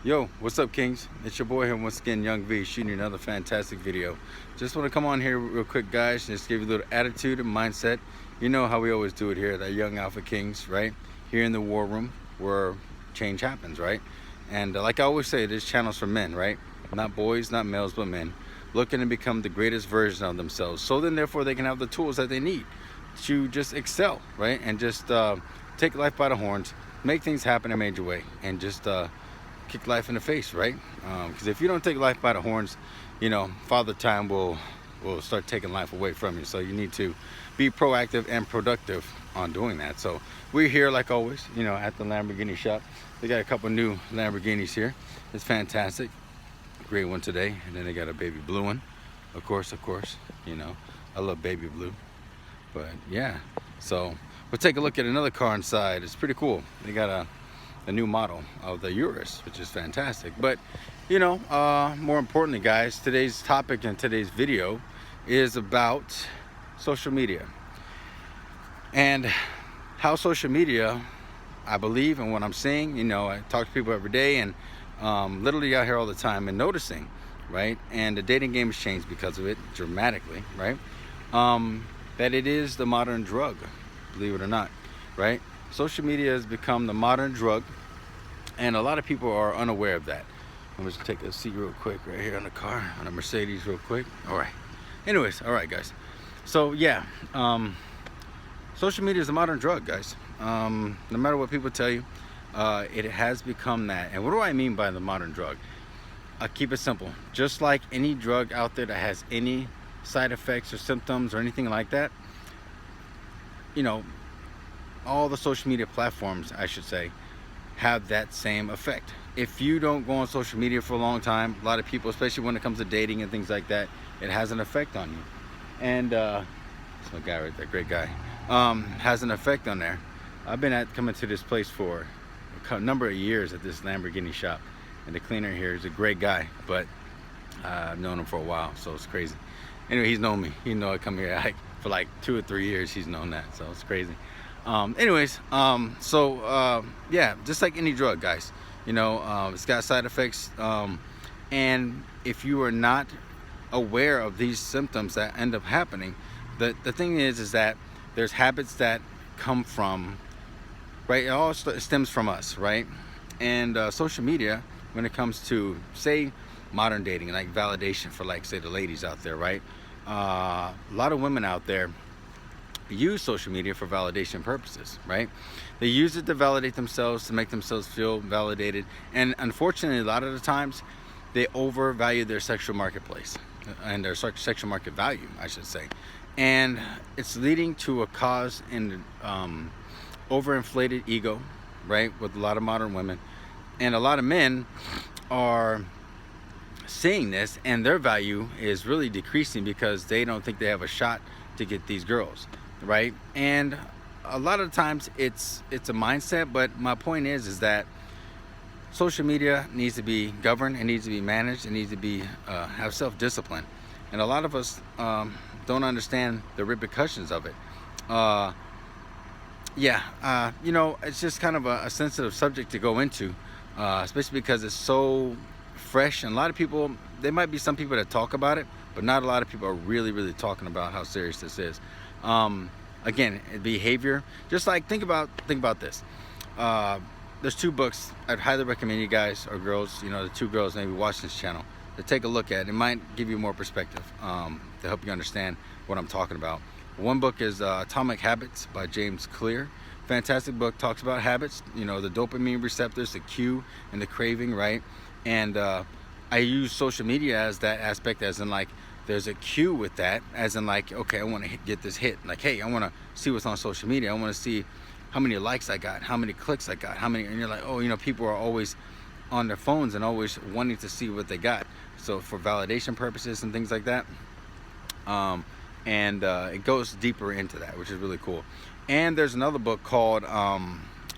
Yo, what's up, Kings? It's your boy here once again, Young V, shooting another fantastic video. Just want to come on here real quick, guys, and just give you a little attitude and mindset. You know how we always do it here at Young Alpha Kings, right? Here in the war room where change happens, right? And like I always say, this channel's for men, right? Not boys, not males, but men. Looking to become the greatest version of themselves. So then, therefore, they can have the tools that they need to just excel, right? And just take life by the horns, make things happen in a major way, and just kick life in the face, right? Because if you don't take life by the horns, you know, Father Time will start taking life away from you. So you need to be proactive and productive on doing that. So we're here, like always, you know, at the Lamborghini shop. They got a couple new Lamborghinis here. It's fantastic. Great one today. And then they got a baby blue one. Of course, you know, I love baby blue. But yeah, so we'll take a look at another car inside. It's pretty cool. They got a new model of the Urus, which is fantastic. But you know, more importantly, guys, today's topic in today's video is about social media and how social media, I believe, and what I'm seeing, you know, I talk to people every day and literally out here all the time and noticing, right? And the dating game has changed because of it dramatically, right? That it is the modern drug, believe it or not, right? Social media has become the modern drug, and a lot of people are unaware of that. Let me just take a seat real quick right here on the car, on a Mercedes real quick. All right. Anyways, all right, guys. So, yeah, social media is a modern drug, guys. No matter what people tell you, it has become that. And what do I mean by the modern drug? I'll keep it simple. Just like any drug out there that has any side effects or symptoms or anything like that, you know, all the social media platforms, I should say, have that same effect. If you don't go on social media for a long time, a lot of people, especially when it comes to dating and things like that, it has an effect on you. And it's my guy right there, great guy. Has an effect on there. I've been coming to this place for a number of years at this Lamborghini shop, and the cleaner here is a great guy, but I've known him for a while, so it's crazy. Anyway, he's known me. He know I come here for like 2 or 3 years. He's known that, so it's crazy. Yeah, just like any drug, guys, you know, it's got side effects, and if you are not aware of these symptoms that end up happening, the thing is that there's habits that come from, right? It all stems from us, right? And social media, when it comes to, say, modern dating, like validation for, like, say, the ladies out there, right? A lot of women out there use social media for validation purposes, right? They use it to validate themselves, to make themselves feel validated, and unfortunately, a lot of the times, they overvalue their sexual marketplace and their sexual market value, I should say, and it's leading to a cause in overinflated ego, right, with a lot of modern women, and a lot of men are seeing this, and their value is really decreasing because they don't think they have a shot to get these girls, right? And a lot of times it's a mindset, but my point is that social media needs to be governed, it needs to be managed, it needs to be have self-discipline, and a lot of us don't understand the repercussions of it. You know, it's just kind of a sensitive subject to go into, especially because it's so fresh, and a lot of people, there might be some people that talk about it, but not a lot of people are really talking about how serious this is. Again, behavior, just like think about this. There's 2 books I'd highly recommend you guys, or girls, you know, the 2 girls maybe watch this channel, to take a look at. It might give you more perspective, to help you understand what I'm talking about. One book is Atomic Habits by James Clear. Fantastic book, talks about habits, you know, the dopamine receptors, the cue and the craving, right? And I use social media as that aspect, as in, like, there's a cue with that, as in, like, okay, I want to get this hit, like, hey, I want to see what's on social media, I want to see how many likes I got, how many clicks I got, how many, and you're like, oh, you know, people are always on their phones and always wanting to see what they got, so for validation purposes and things like that. It goes deeper into that, which is really cool. And there's another book called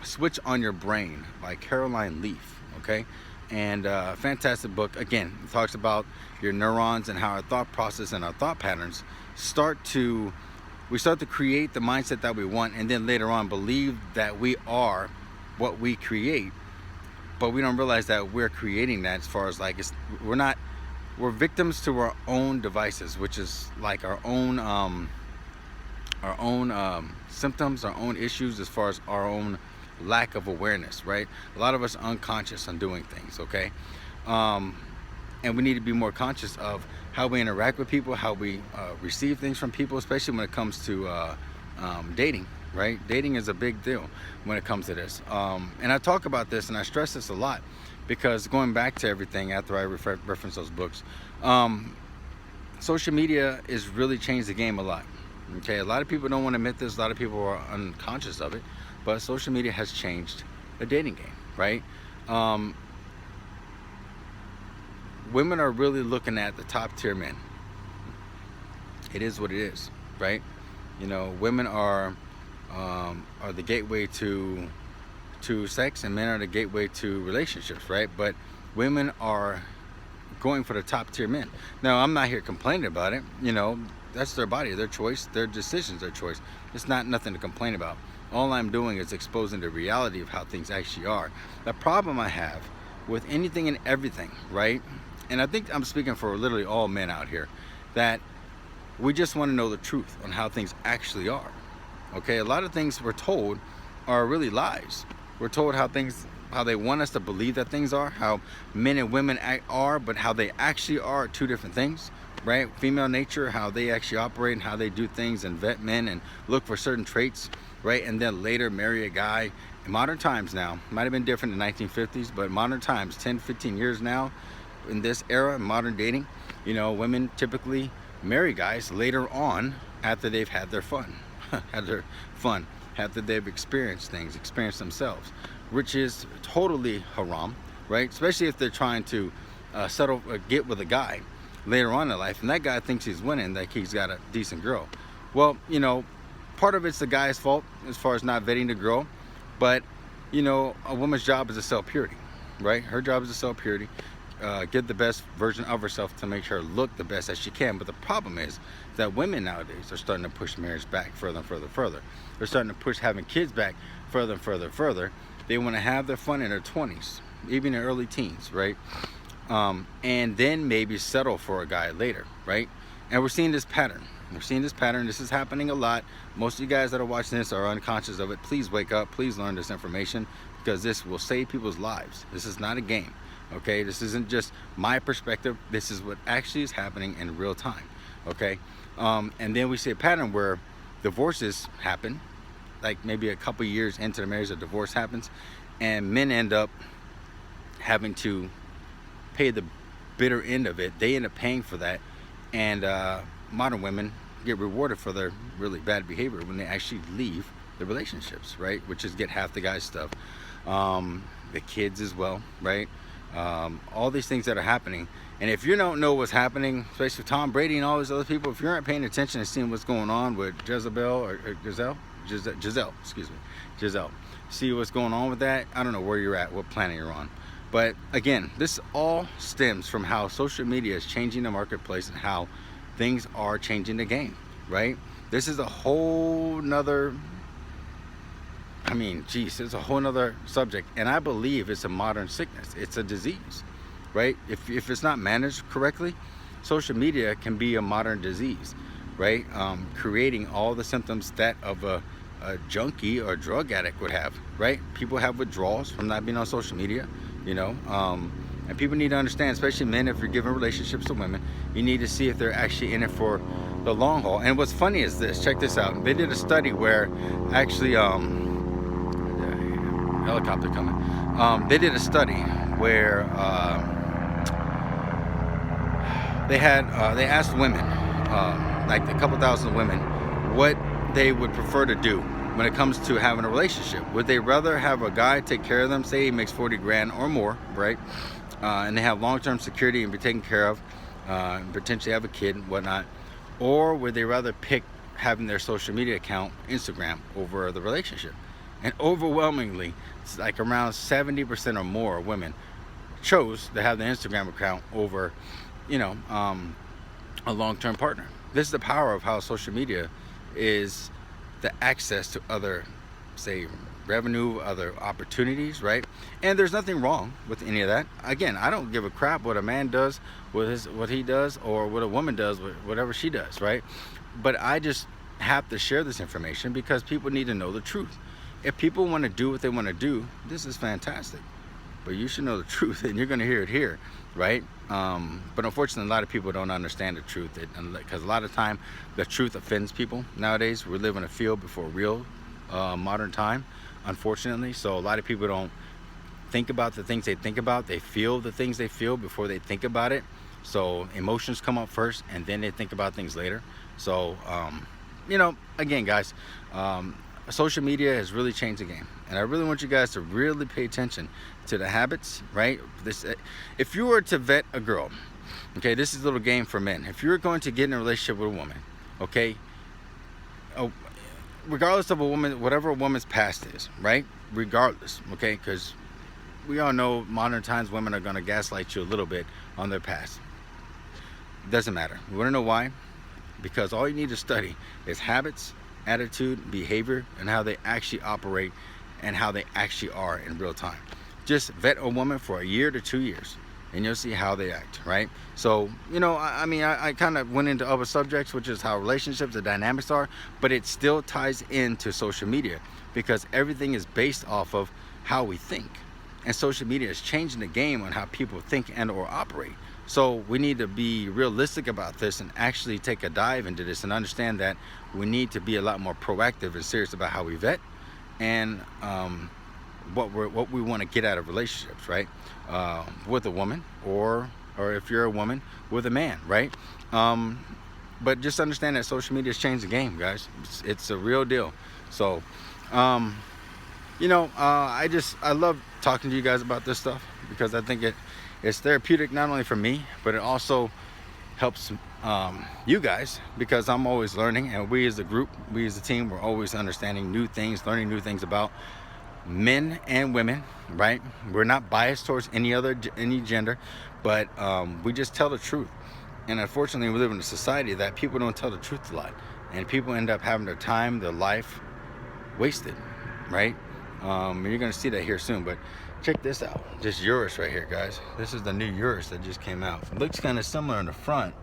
Switch on Your Brain by Caroline Leaf, okay? And fantastic book. Again, it talks about your neurons and how our thought process and our thought patterns start to create the mindset that we want, and then later on believe that we are what we create but we don't realize that we're creating that, as far as like we're victims to our own devices, which is like our own symptoms, our own issues, as far as our own lack of awareness, right? A lot of us are unconscious on doing things, okay? And we need to be more conscious of how we interact with people, how we receive things from people, especially when it comes to dating, right? Dating is a big deal when it comes to this. And I talk about this and I stress this a lot, because going back to everything after I reference those books, social media has really changed the game a lot. Okay, a lot of people don't want to admit this, a lot of people are unconscious of it, but social media has changed the dating game, right? Women are really looking at the top tier men. It is what it is, right? You know, women are the gateway to sex, and men are the gateway to relationships, right? But women are going for the top tier men. Now, I'm not here complaining about it. You know, that's their body, their choice, their decisions, their choice. It's not nothing to complain about. All I'm doing is exposing the reality of how things actually are. The problem I have with anything and everything, right? And I think I'm speaking for literally all men out here, that we just want to know the truth on how things actually are. Okay, a lot of things we're told are really lies. We're told how they want us to believe that things are, how men and women are, but how they actually are two different things, right? Female nature, how they actually operate and how they do things, and vet men and look for certain traits, right? And then later marry a guy. In modern times now, might have been different in the 1950s, but modern times, 10, 15 years now, in this era, in modern dating, you know, women typically marry guys later on after they've had their fun, after they've experienced things, experienced themselves, which is totally haram, right? Especially if they're trying to get with a guy later on in life, and that guy thinks he's winning, like he's got a decent girl. Well, you know, part of it's the guy's fault as far as not vetting the girl, but you know, a woman's job is to sell purity, right? Her job is to sell purity, get the best version of herself to make her look the best as she can. But the problem is that women nowadays are starting to push marriage back further and further. They're starting to push having kids back further and further. They want to have their fun in their 20s, even in early teens, right? And then maybe settle for a guy later, right? And we're seeing this pattern. This is happening a lot. Most of you guys that are watching this are unconscious of it. Please wake up. Please learn this information, because this will save people's lives. This is not a game. Okay, this isn't just my perspective. This is what actually is happening in real time. Okay, and then we see a pattern where divorces happen, like maybe a couple years into the marriage, a divorce happens, and men end up having to pay the bitter end of it. They end up paying for that, and modern women get rewarded for their really bad behavior when they actually leave the relationships, right? Which is get half the guy's stuff, the kids as well, right? All these things that are happening. And if you don't know what's happening, especially with Tom Brady and all these other people, if you aren't paying attention and seeing what's going on with Giselle, see what's going on with that, I don't know where you're at, what planet you're on. But again, this all stems from how social media is changing the marketplace and how things are changing the game, right? This is a whole nother, it's a whole nother subject. And I believe it's a modern sickness. It's a disease, right? If it's not managed correctly, social media can be a modern disease, right? Creating all the symptoms that of a junkie or drug addict would have, right? People have withdrawals from not being on social media, you know, and people need to understand, especially men, if you're giving relationships to women, you need to see if they're actually in it for the long haul. And what's funny is this, check this out. They did a study where actually, helicopter coming. They did a study where they asked women, like a couple thousand women, what they would prefer to do when it comes to having a relationship. Would they rather have a guy take care of them, say he makes 40 grand or more, right? And they have long-term security and be taken care of, and potentially have a kid and whatnot, or would they rather pick having their social media account, Instagram, over the relationship? And overwhelmingly, it's like around 70% or more women chose to have the Instagram account over, you know, a long-term partner. This is the power of how social media is the access to other, say, revenue, other opportunities, right? And there's nothing wrong with any of that. Again, I don't give a crap what a man does with what he does, or what a woman does with whatever she does, right? But I just have to share this information because people need to know the truth. If people want to do what they want to do, this is fantastic. But you should know the truth, and you're going to hear it here, right? But unfortunately, a lot of people don't understand the truth, because a lot of time the truth offends people nowadays. We live in a field before real modern time, unfortunately. So a lot of people don't think about the things they think about. They feel the things they feel before they think about it. So emotions come up first, and then they think about things later. So again, guys, social media has really changed the game, and I really want you guys to really pay attention to the habits, right? If you were to vet a girl, okay, this is a little game for men. If you're going to get in a relationship with a woman, okay, regardless of a woman, whatever a woman's past is, right? Regardless, okay, because we all know modern times women are going to gaslight you a little bit on their past. Doesn't matter. You want to know why? Because all you need to study is habits, attitude, behavior, and how they actually operate and how they actually are in real time. Just vet a woman for a year to 2 years, and you'll see how they act, right? So, I kind of went into other subjects, which is how relationships, the dynamics are, but it still ties into social media, because everything is based off of how we think. And social media is changing the game on how people think and or operate. So we need to be realistic about this and actually take a dive into this and understand that we need to be a lot more proactive and serious about how we vet and what we want to get out of relationships, right? With a woman, or if you're a woman, with a man, right? But just understand that social media has changed the game, guys. It's a real deal. So I love talking to you guys about this stuff, because I think it's therapeutic, not only for me, but it also helps you guys, because I'm always learning, and we as a group, we as a team, we're always understanding new things, learning new things about men and women, right? We're not biased towards any gender, but we just tell the truth. And unfortunately, we live in a society that people don't tell the truth a lot, and people end up having their time, their life wasted, right? And you're gonna see that here soon. But check this out, this Urus right here, guys. This is the new Urus that just came out. It looks kind of similar in the front.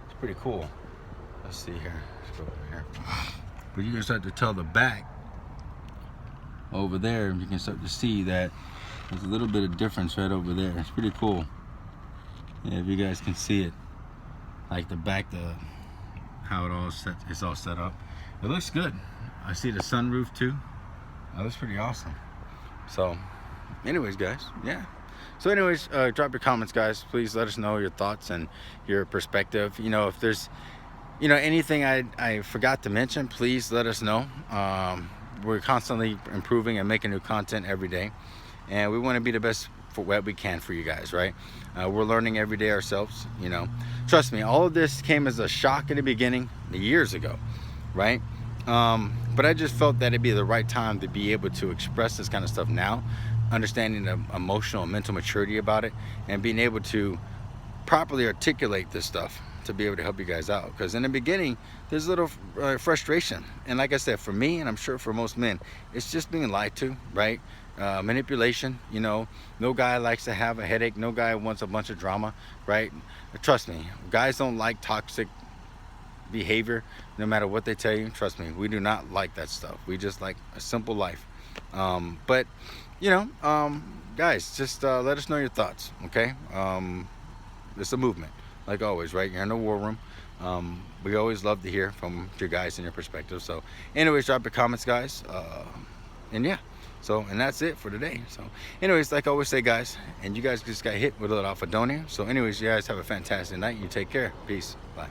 It's pretty cool. Let's see here. Let's go over here. But you can start to tell the back over there. You can start to see that there's a little bit of difference right over there. It's pretty cool. Yeah, if you guys can see it, like the back, how it's all set up. It looks good. I see the sunroof too. That looks pretty awesome. So anyways, guys, yeah. So anyways, drop your comments, guys. Please let us know your thoughts and your perspective. If there's anything I forgot to mention, please let us know. We're constantly improving and making new content every day, and we want to be the best for what we can for you guys, right? We're learning every day ourselves. Trust me, all of this came as a shock in the beginning years ago, right? But I just felt that it'd be the right time to be able to express this kind of stuff now, understanding the emotional and mental maturity about it, and being able to properly articulate this stuff to be able to help you guys out. Because in the beginning, there's a little frustration. And like I said, for me, and I'm sure for most men, it's just being lied to, right? Manipulation, no guy likes to have a headache. No guy wants a bunch of drama, right? Trust me, guys don't like toxic behavior, no matter what they tell you. Trust me, we do not like that stuff. We just like a simple life. But guys, just let us know your thoughts, okay? It's a movement, like always, right? You're in the war room. We always love to hear from you guys and your perspective. So anyways, drop your comments, guys. And yeah, and that's it for today. So anyways, like I always say, guys, and you guys just got hit with a little alphadonia. So anyways, you guys have a fantastic night. You take care. Peace. Bye.